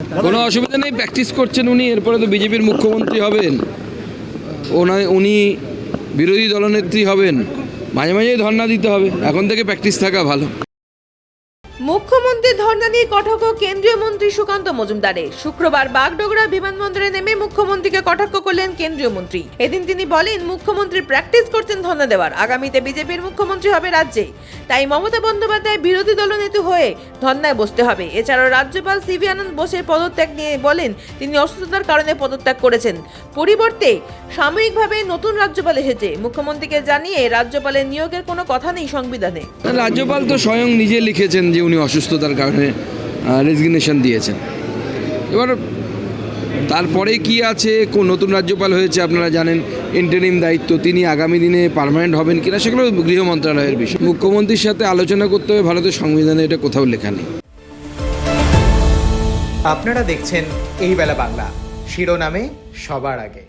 কোনো অসুবিধা নেই, প্র্যাকটিস করছেন উনি, এরপরে তো বিজেপির মুখ্যমন্ত্রী হবেন, উনি বিরোধী দলনেত্রী হবেন, মাঝে মাঝেই ধর্ণা দিতে হবে, এখন থেকে প্র্যাকটিস থাকা ভালো। মুখ্যমন্ত্রীর ধর্ণা নিয়ে কটাক্ষ কেন্দ্রীয় মন্ত্রী সুকান্ত মজুমদারের। শুক্রবার বাগডোগরা বিমানবন্দরে নেমে মুখ্যমন্ত্রীকে কটাক্ষ করলেন কেন্দ্রীয় মন্ত্রী। এদিন তিনি বলেন, মুখ্যমন্ত্রী প্র্যাকটিস করছেন ধর্ণা দেওয়ার, আগামীতে বিজেপির মুখ্যমন্ত্রী হবে রাজ্যে, তাই মমতা বন্দ্যোপাধ্যায় বিরোধী দলনেতা হয়ে ধর্ণায় বসতে হবে। এছাড়াও রাজ্যপাল সিভি আনন্দ বোসের পদত্যাগ নিয়ে বলেন, তিনি অসুস্থতার কারণে পদত্যাগ করেছেন, পরিবর্তে সাময়িকভাবে নতুন রাজ্যপাল এসেছে। মুখ্যমন্ত্রীকে জানিয়ে রাজ্যপালের নিয়োগের কোনো কথা নেই সংবিধানে। রাজ্যপাল তো স্বয়ং নিজে লিখেছেন যে উনি অসুস্থতার কারণে রেজিগনেশন দিয়েছেন। এবার তারপরে কি আছে, কোন নতুন রাজ্যপাল হয়েছে আপনারা জানেন, ইন্টারিম দায়িত্ব, তিনি আগামী দিনে পার্মানেন্ট হবেন কিনা সেগুলো গৃহ মন্ত্রণালয়ের বিষয়। মুখ্যমন্ত্রীর সাথে আলোচনা করতে হবে, ভারতের সংবিধানে এটা কোথাও লেখা নেই। আপনারা দেখছেন এই বেলা বাংলা, শিরোনামে সবার আগে।